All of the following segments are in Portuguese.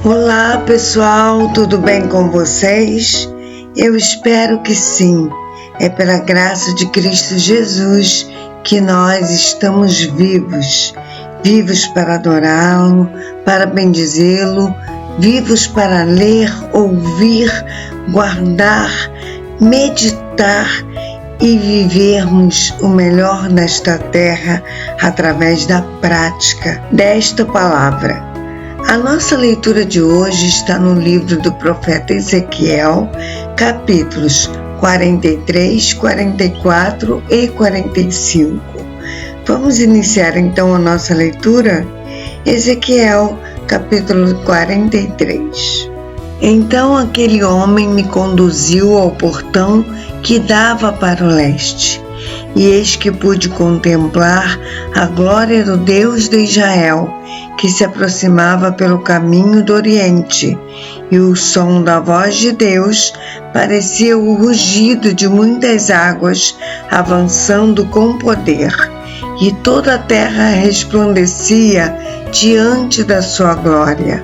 Olá pessoal, tudo bem com vocês? Eu espero que sim. É pela graça de Cristo Jesus que nós estamos vivos para adorá-lo, para bendizê-lo, vivos para ler, ouvir, guardar, meditar e vivermos o melhor nesta terra através da prática desta palavra. A nossa leitura de hoje está no livro do profeta Ezequiel, capítulos 43, 44 e 45. Vamos iniciar então a nossa leitura? Ezequiel, capítulo 43. Então aquele homem me conduziu ao portão que dava para o leste, e eis que pude contemplar a glória do Deus de Israel, que se aproximava pelo caminho do Oriente, e o som da voz de Deus parecia o rugido de muitas águas avançando com poder, e toda a terra resplandecia diante da sua glória.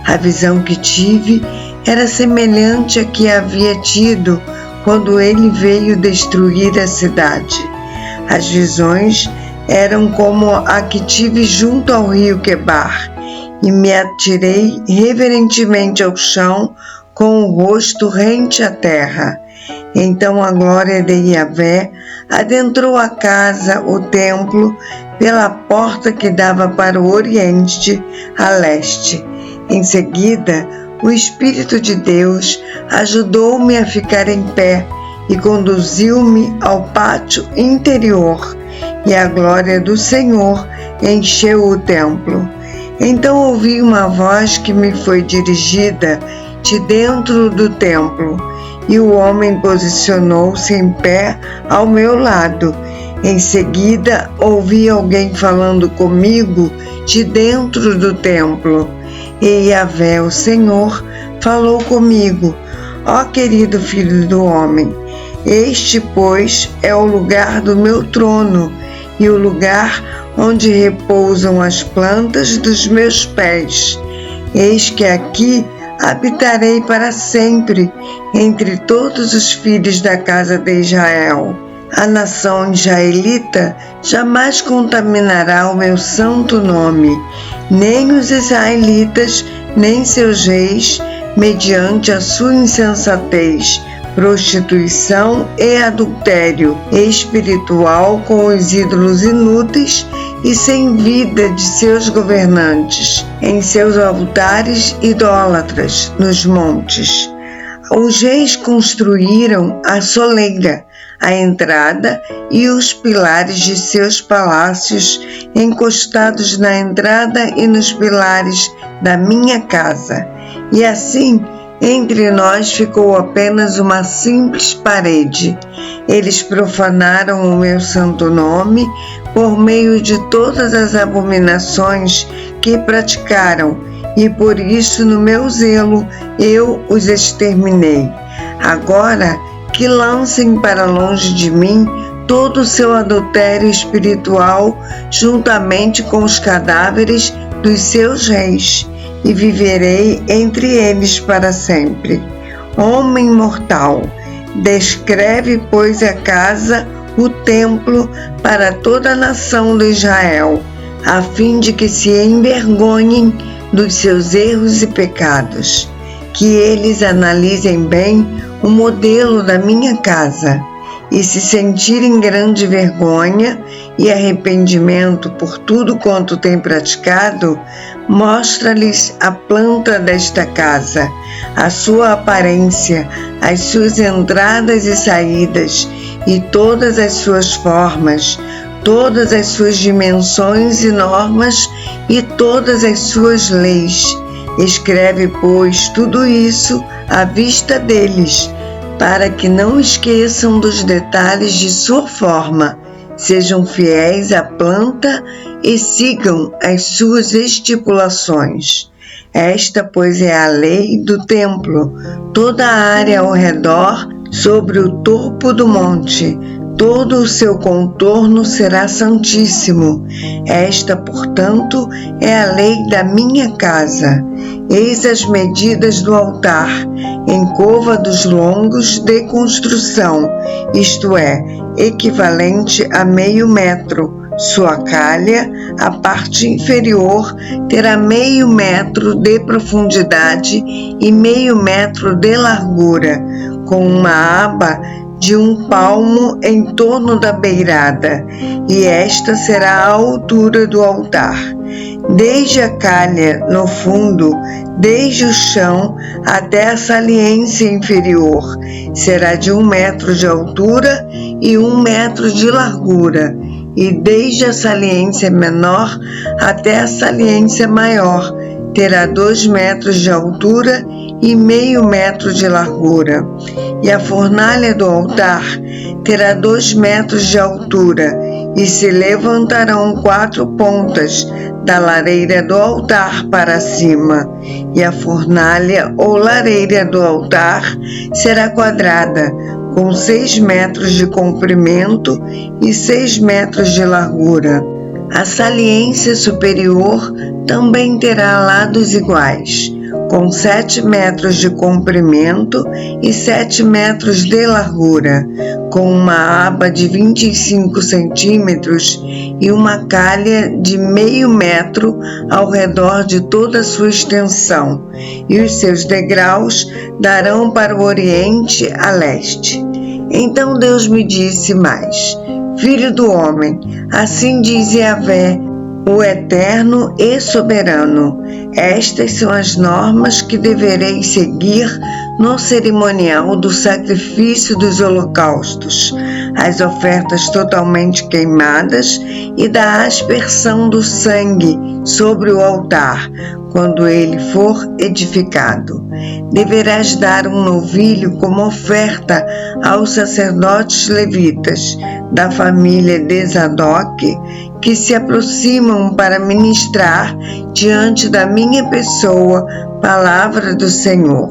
A visão que tive era semelhante à que havia tido quando ele veio destruir a cidade. As visões eram como a que tive junto ao rio Quebar, e me atirei reverentemente ao chão com o rosto rente à terra. Então a glória de Yahvé adentrou a casa, o templo, pela porta que dava para o oriente, a leste. Em seguida, o Espírito de Deus ajudou-me a ficar em pé e conduziu-me ao pátio interior, e a glória do Senhor encheu o templo. Então ouvi uma voz que me foi dirigida de dentro do templo, e o homem posicionou-se em pé ao meu lado. Em seguida ouvi alguém falando comigo de dentro do templo, e Yahvé, o Senhor, falou comigo: ó querido filho do homem, este, pois, é o lugar do meu trono e o lugar onde repousam as plantas dos meus pés. Eis que aqui habitarei para sempre entre todos os filhos da casa de Israel. A nação israelita jamais contaminará o meu santo nome, nem os israelitas, nem seus reis, mediante a sua insensatez, prostituição e adultério espiritual com os ídolos inúteis e sem vida de seus governantes, em seus altares idólatras nos montes. Os reis construíram a soleira, a entrada e os pilares de seus palácios encostados na entrada e nos pilares da minha casa. E assim, entre nós ficou apenas uma simples parede. Eles profanaram o meu santo nome por meio de todas as abominações que praticaram, e por isso, no meu zelo, eu os exterminei. Agora, que lancem para longe de mim todo o seu adultério espiritual, juntamente com os cadáveres dos seus reis, e viverei entre eles para sempre. Homem mortal, descreve, pois, a casa, o templo, para toda a nação de Israel, a fim de que se envergonhem dos seus erros e pecados, que eles analisem bem o modelo da minha casa, e se sentirem grande vergonha e arrependimento por tudo quanto têm praticado, mostra-lhes a planta desta casa, a sua aparência, as suas entradas e saídas, e todas as suas formas, todas as suas dimensões e normas, e todas as suas leis. Escreve, pois, tudo isso à vista deles, para que não esqueçam dos detalhes de sua forma, sejam fiéis à planta e sigam as suas estipulações. Esta, pois, é a lei do templo, toda a área ao redor, sobre o topo do monte, todo o seu contorno será santíssimo. Esta, portanto, é a lei da minha casa. Eis as medidas do altar, em côvados longos de construção, isto é, equivalente a 0,5 metro. Sua calha, a parte inferior, terá 0,5 metro de profundidade e 0,5 metro de largura, com uma aba de 1 palmo em torno da beirada, e esta será a altura do altar. Desde a calha no fundo, desde o chão até a saliência inferior, será de 1 metro de altura e 1 metro de largura, e desde a saliência menor até a saliência maior, terá 2 metros de altura e 0,5 metro de largura. E a fornalha do altar terá 2 metros de altura, e se levantarão 4 pontas da lareira do altar para cima, e a fornalha ou lareira do altar será quadrada, com 6 metros de comprimento e 6 metros de largura. A saliência superior também terá lados iguais, com 7 metros de comprimento e 7 metros de largura, com uma aba de 25 centímetros e uma calha de 0,5 metro ao redor de toda a sua extensão, e os seus degraus darão para o oriente a leste. Então Deus me disse mais: Filho do homem, assim diz Yahvé, o Eterno e Soberano: estas são as normas que devereis seguir no cerimonial do sacrifício dos holocaustos, as ofertas totalmente queimadas e da aspersão do sangue sobre o altar, quando ele for edificado. Deverás dar um novilho como oferta aos sacerdotes levitas da família de Zadoc, que se aproximam para ministrar diante da minha pessoa palavra do Senhor.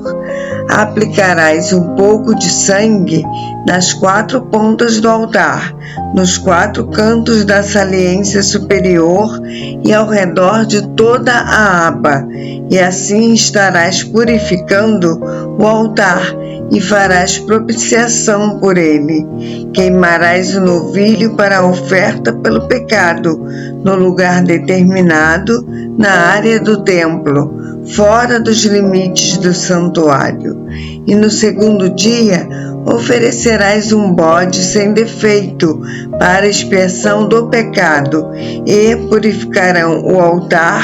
Aplicarás um pouco de sangue nas 4 pontas do altar, nos 4 cantos da saliência superior e ao redor de toda a aba, e assim estarás purificando o altar e farás propiciação por ele. Queimarás o novilho para a oferta pelo pecado, no lugar determinado na área do templo, fora dos limites do santuário. E no 2º dia oferecerás um bode sem defeito para expiação do pecado, e purificarão o altar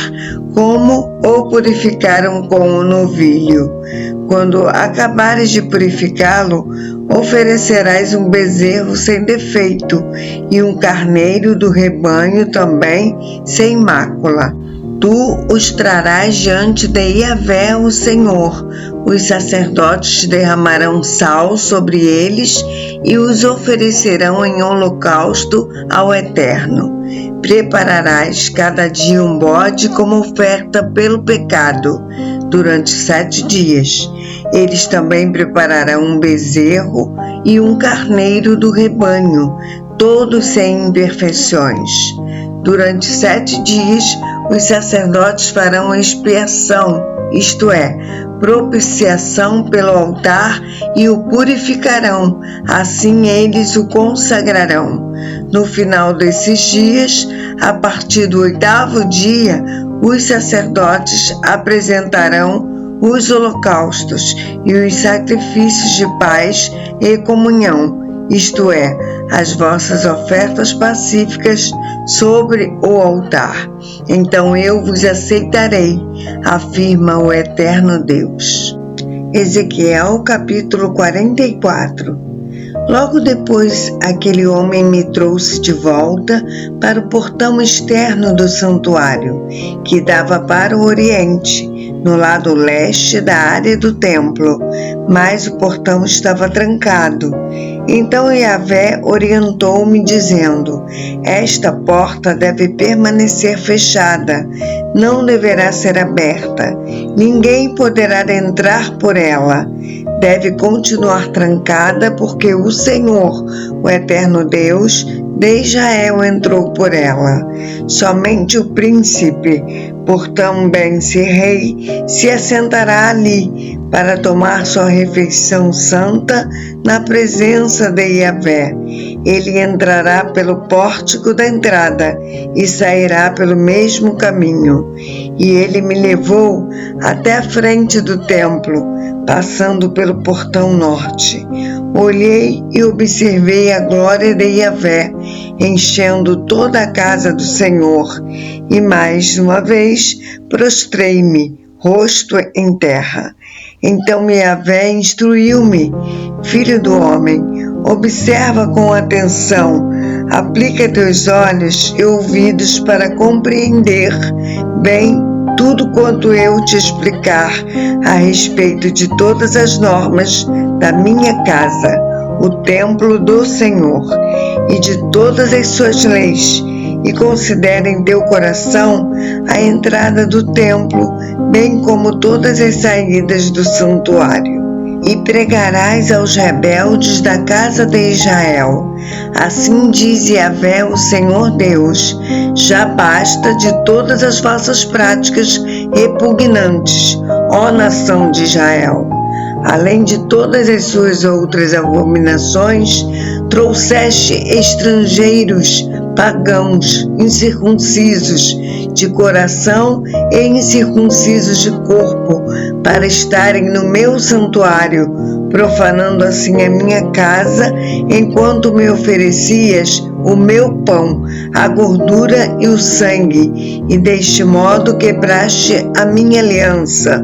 como o purificaram com o novilho. Quando acabares de purificá-lo, oferecerás um bezerro sem defeito e um carneiro do rebanho também sem mácula. Tu os trarás diante de Yahvé, o Senhor. Os sacerdotes derramarão sal sobre eles e os oferecerão em holocausto ao Eterno. Prepararás cada dia um bode como oferta pelo pecado, durante 7 dias. Eles também prepararão um bezerro e um carneiro do rebanho, todos sem imperfeições. Durante 7 dias, os sacerdotes farão expiação, isto é, propiciação pelo altar, e o purificarão, assim eles o consagrarão. No final desses dias, a partir do 8º dia, os sacerdotes apresentarão os holocaustos e os sacrifícios de paz e comunhão, isto é, as vossas ofertas pacíficas sobre o altar. Então eu vos aceitarei, afirma o Eterno Deus. Ezequiel capítulo 44. Logo depois, aquele homem me trouxe de volta para o portão externo do santuário, que dava para o oriente, no lado leste da área do templo, mas o portão estava trancado. Então Yahvé orientou-me dizendo: esta porta deve permanecer fechada, não deverá ser aberta, ninguém poderá entrar por ela. deve continuar trancada, porque o Senhor, o eterno Deus, de Israel entrou por ela. Somente o príncipe, por também ser rei, se assentará ali para tomar sua refeição santa na presença de Yahvé. Ele entrará pelo pórtico da entrada e sairá pelo mesmo caminho. E ele me levou até a frente do templo, passando pelo portão norte. Olhei e observei a glória de Yahvé, enchendo toda a casa do Senhor, e mais uma vez prostrei-me, rosto em terra. Então Yahvé instruiu-me: filho do homem, observa com atenção, aplica teus olhos e ouvidos para compreender bem tudo quanto eu te explicar a respeito de todas as normas da minha casa, o templo do Senhor, e de todas as suas leis, e considera em teu coração a entrada do templo, bem como todas as saídas do santuário. E pregarás aos rebeldes da casa de Israel: assim diz Yahvé, o Senhor Deus, já basta de todas as vossas práticas repugnantes, ó nação de Israel. Além de todas as suas outras abominações, trouxeste estrangeiros, pagãos, incircuncisos de coração e incircuncisos de corpo, para estarem no meu santuário, profanando assim a minha casa, enquanto me oferecias o meu pão, a gordura e o sangue, e deste modo quebraste a minha aliança.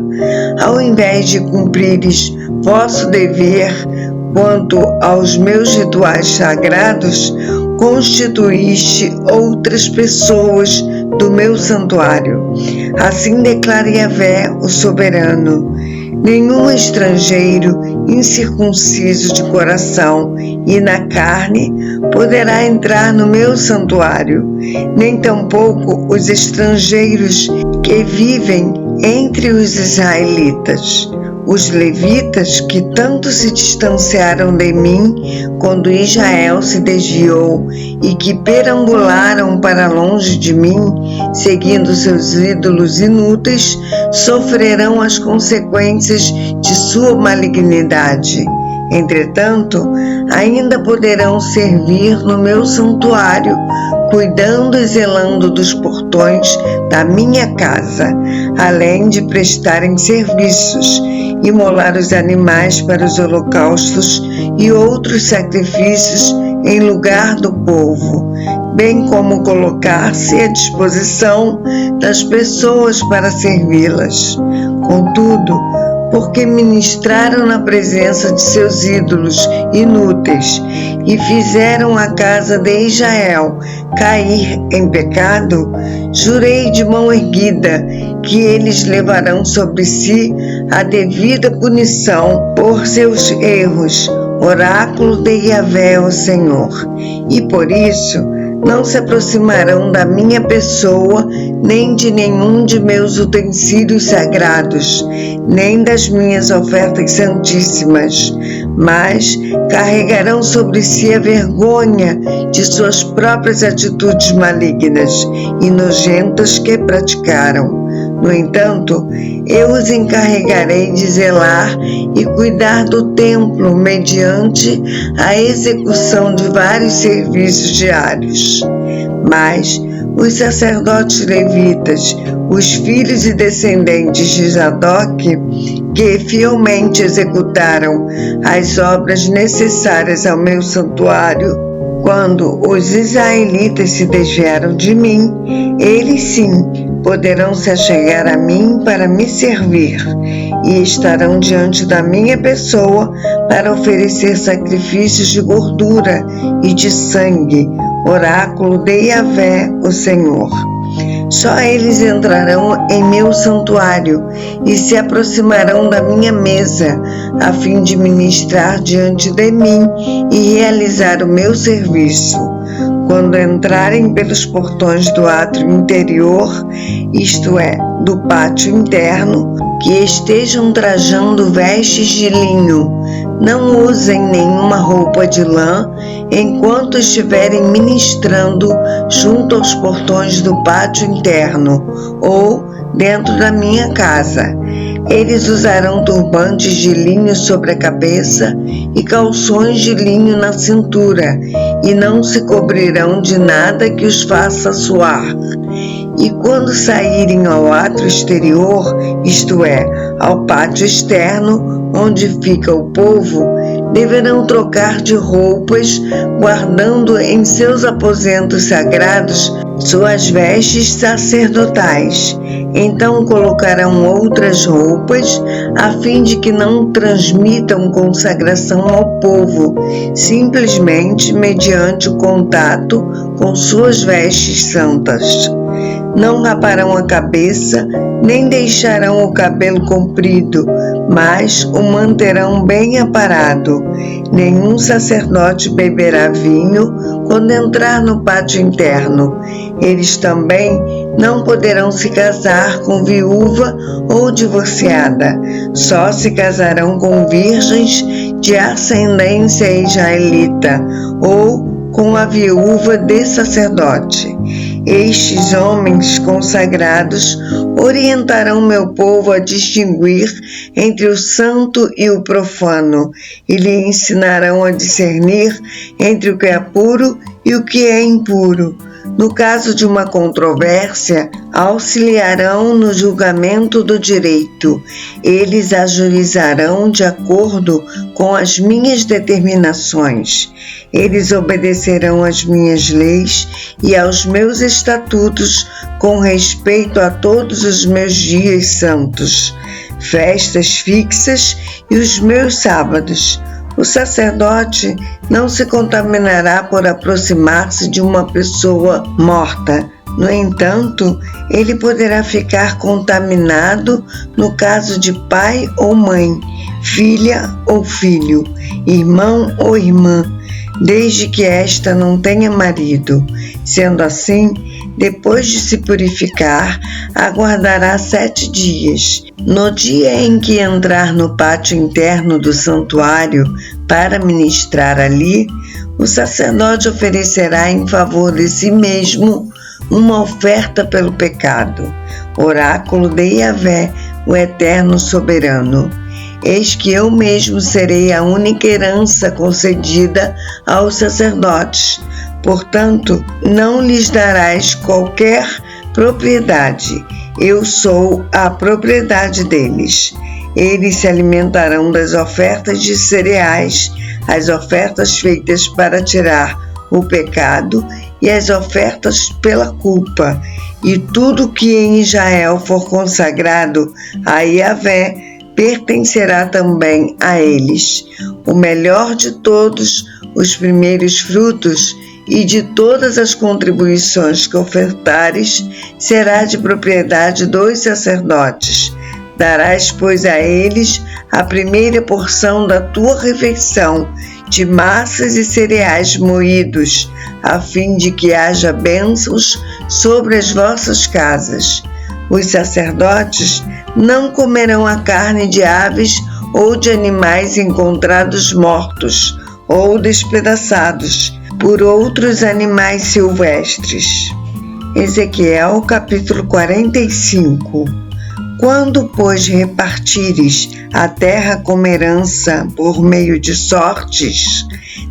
Ao invés de cumprires vosso dever quanto aos meus rituais sagrados, constituíste outras pessoas do meu santuário. Assim declara Yahvé, o soberano: nenhum estrangeiro incircunciso de coração e na carne poderá entrar no meu santuário, nem tampouco os estrangeiros que vivem entre os israelitas. Os levitas, que tanto se distanciaram de mim quando Israel se desviou e que perambularam para longe de mim, seguindo seus ídolos inúteis, sofrerão as consequências de sua malignidade. Entretanto, ainda poderão servir no meu santuário, cuidando e zelando dos portões da minha casa, além de prestarem serviços, imolar os animais para os holocaustos e outros sacrifícios em lugar do povo, bem como colocar-se à disposição das pessoas para servi-las. Contudo, porque ministraram na presença de seus ídolos inúteis e fizeram a casa de Israel cair em pecado, jurei de mão erguida que eles levarão sobre si a devida punição por seus erros, oráculo de Yahvé, o Senhor. E por isso não se aproximarão da minha pessoa, nem de nenhum de meus utensílios sagrados, nem das minhas ofertas santíssimas, mas carregarão sobre si a vergonha de suas próprias atitudes malignas e nojentas que praticaram. No entanto, eu os encarregarei de zelar e cuidar do templo mediante a execução de vários serviços diários. Mas os sacerdotes levitas, os filhos e descendentes de Zadoc, que fielmente executaram as obras necessárias ao meu santuário, quando os israelitas se desviaram de mim, eles sim poderão se achegar a mim para me servir e estarão diante da minha pessoa para oferecer sacrifícios de gordura e de sangue, oráculo de Yahvé, o Senhor. Só eles entrarão em meu santuário e se aproximarão da minha mesa, a fim de ministrar diante de mim e realizar o meu serviço. quando entrarem pelos portões do átrio interior, isto é, do pátio interno, que estejam trajando vestes de linho. Não usem nenhuma roupa de lã enquanto estiverem ministrando junto aos portões do pátio interno ou dentro da minha casa. Eles usarão turbantes de linho sobre a cabeça e calções de linho na cintura, e não se cobrirão de nada que os faça suar. E quando saírem ao átrio exterior, isto é, ao pátio externo, onde fica o povo, deverão trocar de roupas, guardando em seus aposentos sagrados suas vestes sacerdotais. Então colocarão outras roupas, a fim de que não transmitam consagração ao povo, simplesmente mediante o contato com suas vestes santas. Não raparão a cabeça, nem deixarão o cabelo comprido, mas o manterão bem aparado. Nenhum sacerdote beberá vinho quando entrar no pátio interno. Eles também não poderão se casar com viúva ou divorciada. Só se casarão com virgens de ascendência israelita ou com a viúva de sacerdote. Estes homens consagrados orientarão meu povo a distinguir entre o santo e o profano, e lhe ensinarão a discernir entre o que é puro e o que é impuro. No caso de uma controvérsia, auxiliarão no julgamento do direito. Eles ajuizarão de acordo com as minhas determinações. Eles obedecerão às minhas leis e aos meus estatutos com respeito a todos os meus dias santos, festas fixas e os meus sábados. O sacerdote não se contaminará por aproximar-se de uma pessoa morta. No entanto, ele poderá ficar contaminado no caso de pai ou mãe, filha ou filho, irmão ou irmã, desde que esta não tenha marido. Sendo assim, depois de se purificar, aguardará 7 dias. No dia em que entrar no pátio interno do santuário para ministrar ali, o sacerdote oferecerá em favor de si mesmo uma oferta pelo pecado. Oráculo de Yahvé, o Eterno Soberano. Eis que eu mesmo serei a única herança concedida aos sacerdotes. Portanto, não lhes darás qualquer propriedade. Eu sou a propriedade deles. Eles se alimentarão das ofertas de cereais, as ofertas feitas para tirar o pecado e as ofertas pela culpa. E tudo que em Israel for consagrado a Yahvé pertencerá também a eles. O melhor de todos os primeiros frutos e de todas as contribuições que ofertares será de propriedade dos sacerdotes. Darás, pois, a eles a primeira porção da tua refeição, de massas e cereais moídos, a fim de que haja bênçãos sobre as vossas casas. Os sacerdotes não comerão a carne de aves ou de animais encontrados mortos ou despedaçados por outros animais silvestres. Ezequiel capítulo 45. Quando, pois, repartires a terra como herança por meio de sortes,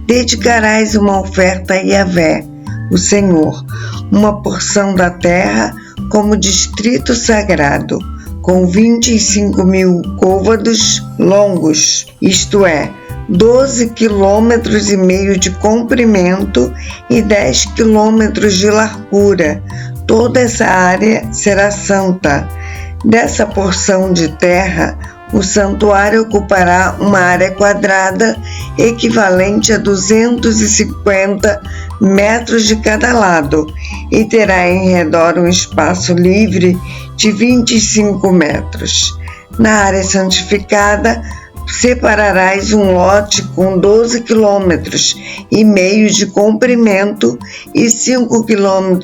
dedicarás uma oferta a Yahvé, o Senhor, uma porção da terra como distrito sagrado, com 25.000 côvados longos, isto é, 12,5 km de comprimento e 10 km de largura. Toda essa área será santa. Dessa porção de terra, o santuário ocupará uma área quadrada equivalente a 250 metros de cada lado e terá em redor um espaço livre de 25 metros. Na área santificada, separarás um lote com 12,5 km de comprimento e 5 km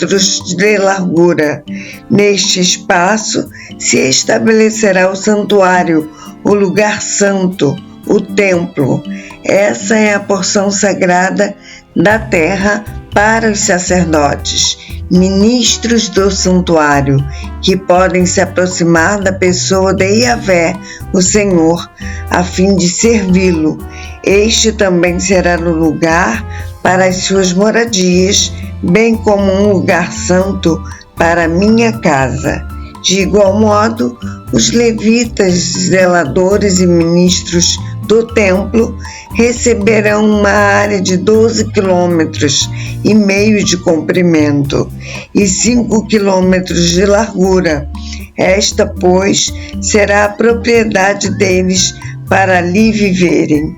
de largura. Neste espaço se estabelecerá o santuário, o lugar santo, o templo. Essa é a porção sagrada da terra para os sacerdotes, ministros do santuário, que podem se aproximar da pessoa de Yahvé, o Senhor, a fim de servi-lo. Este também será o lugar para as suas moradias, bem como um lugar santo para a minha casa. De igual modo, os levitas, zeladores e ministros do templo receberão uma área de 12,5 km de comprimento e 5 km de largura. Esta, pois, será a propriedade deles para ali viverem.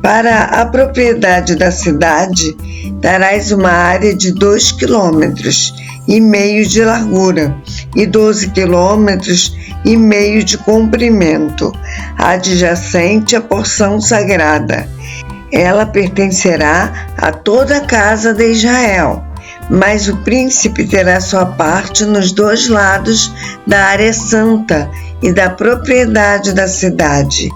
Para a propriedade da cidade, darás uma área de 2,5 km de largura e 12,5 km de comprimento, adjacente à porção sagrada. Ela pertencerá a toda a casa de Israel, mas o príncipe terá sua parte nos dois lados da área santa e da propriedade da cidade,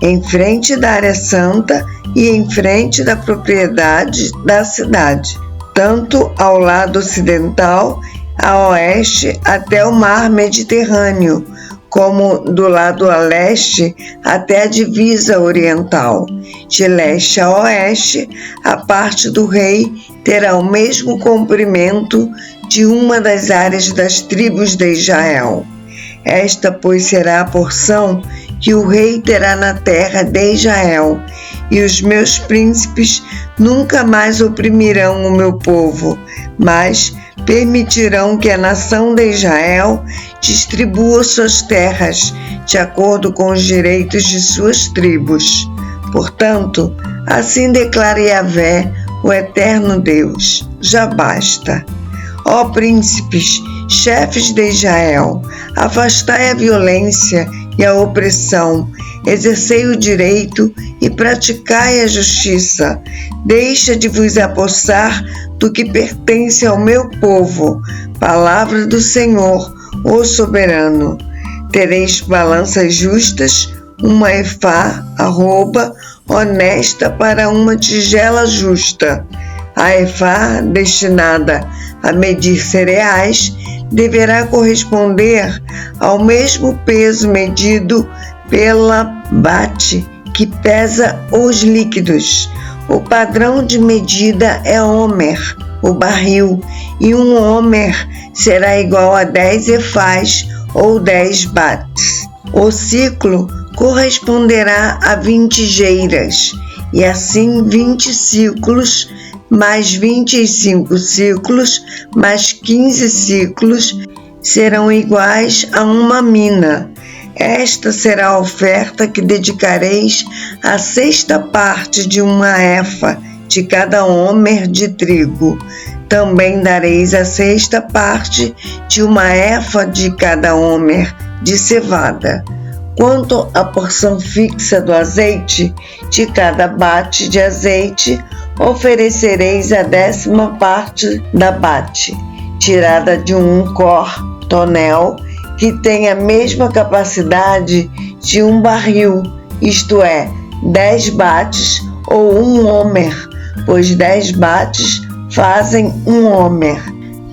em frente da área santa e em frente da propriedade da cidade, tanto ao lado ocidental, a oeste, até o mar Mediterrâneo, como do lado a leste até a divisa oriental. De leste a oeste, a parte do rei terá o mesmo comprimento de uma das áreas das tribos de Israel. Esta, pois, será a porção que o rei terá na terra de Israel, e os meus príncipes nunca mais oprimirão o meu povo, mas permitirão que a nação de Israel distribua suas terras de acordo com os direitos de suas tribos. Portanto, assim declara Yahvé, o eterno Deus: já basta. Ó príncipes, chefes de Israel, afastai a violência e a opressão, exercei o direito e praticai a justiça. Deixa de vos apossar do que pertence ao meu povo. Palavra do Senhor, o soberano. Tereis balanças justas, uma efá, arroba, honesta para uma tigela justa. A efá, destinada a medir cereais, deverá corresponder ao mesmo peso medido pela bate, que pesa os líquidos. O padrão de medida é homer, o barril, e um homer será igual a 10 efás ou 10 bates. O ciclo corresponderá a 20 geiras, e assim 20 ciclos, mais 25 ciclos, mais 15 ciclos, serão iguais a uma mina. Esta será a oferta que dedicareis à sexta parte de uma efa de cada homer de trigo. Também dareis a sexta parte de uma efa de cada homer de cevada. Quanto à porção fixa do azeite, de cada bate de azeite, oferecereis a 10ª parte da bate, tirada de um tonel, que tem a mesma capacidade de um barril, isto é, 10 bates ou um homer, pois 10 bates fazem um homer.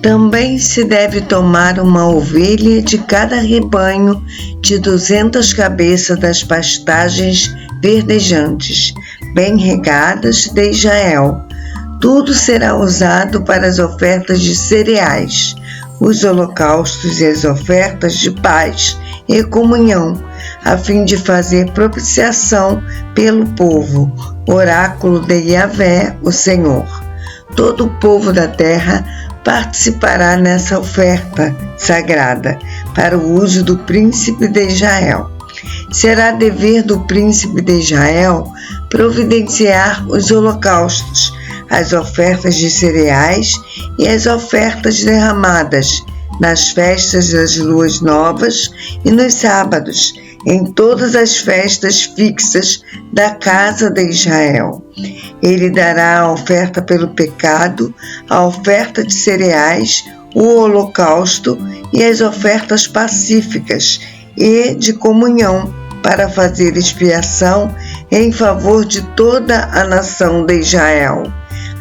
Também se deve tomar uma ovelha de cada rebanho de 200 cabeças das pastagens verdejantes, bem regadas de Israel. Tudo será usado para as ofertas de cereais, os holocaustos e as ofertas de paz e comunhão, a fim de fazer propiciação pelo povo, oráculo de Yahvé, o Senhor. Todo o povo da terra participará nessa oferta sagrada para o uso do príncipe de Israel. Será dever do príncipe de Israel providenciar os holocaustos, as ofertas de cereais e as ofertas derramadas nas festas das luas novas e nos sábados, em todas as festas fixas da casa de Israel. Ele dará a oferta pelo pecado, a oferta de cereais, o holocausto e as ofertas pacíficas e de comunhão para fazer expiação em favor de toda a nação de Israel.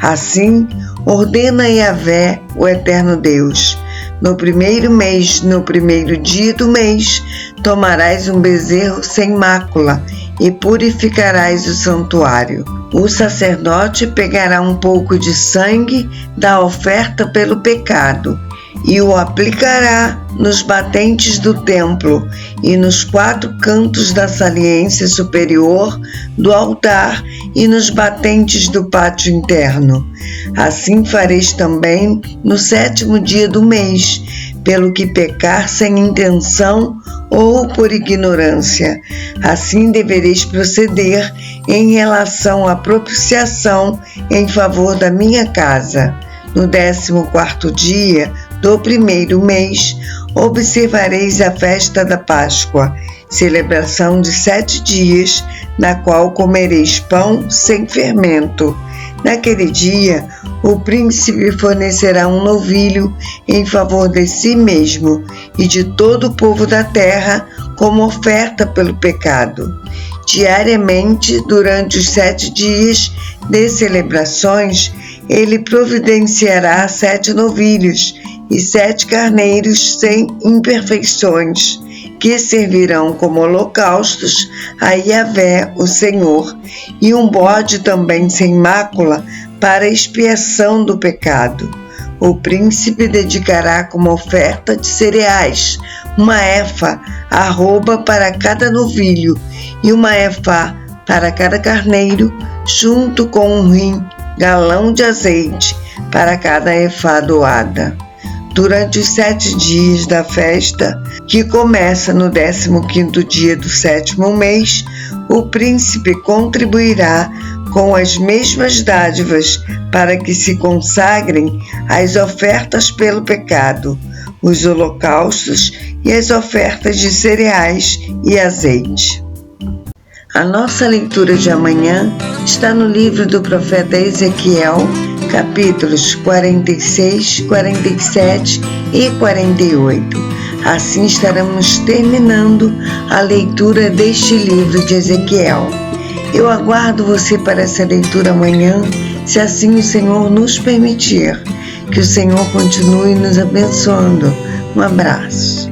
Assim, ordena Yahvé, o eterno Deus: no primeiro mês, no primeiro dia do mês, tomarás um bezerro sem mácula e purificarás o santuário. O sacerdote pegará um pouco de sangue da oferta pelo pecado e o aplicará nos batentes do templo e nos 4 cantos da saliência superior do altar e nos batentes do pátio interno. Assim fareis também no 7º dia do mês, pelo que pecar sem intenção ou por ignorância. Assim devereis proceder em relação à propiciação em favor da minha casa. No 14º dia do primeiro mês, observareis a festa da Páscoa, celebração de 7 dias, na qual comereis pão sem fermento. Naquele dia, o príncipe fornecerá um novilho em favor de si mesmo e de todo o povo da terra como oferta pelo pecado. Diariamente, durante os 7 dias de celebrações, ele providenciará 7 novilhos e 7 carneiros sem imperfeições, que servirão como holocaustos a Yahvé, o Senhor, e um bode também sem mácula para expiação do pecado. O príncipe dedicará como oferta de cereais uma efa arroba para cada novilho e uma efá para cada carneiro, junto com um rim, galão de azeite para cada efá doada. Durante os 7 dias da festa, que começa no 15º dia do 7º mês, o príncipe contribuirá com as mesmas dádivas para que se consagrem as ofertas pelo pecado, os holocaustos e as ofertas de cereais e azeite. A nossa leitura de amanhã está no livro do profeta Ezequiel, capítulos 46, 47 e 48. Assim estaremos terminando a leitura deste livro de Ezequiel. Eu aguardo você para essa leitura amanhã, se assim o Senhor nos permitir. Que o Senhor continue nos abençoando. Um abraço.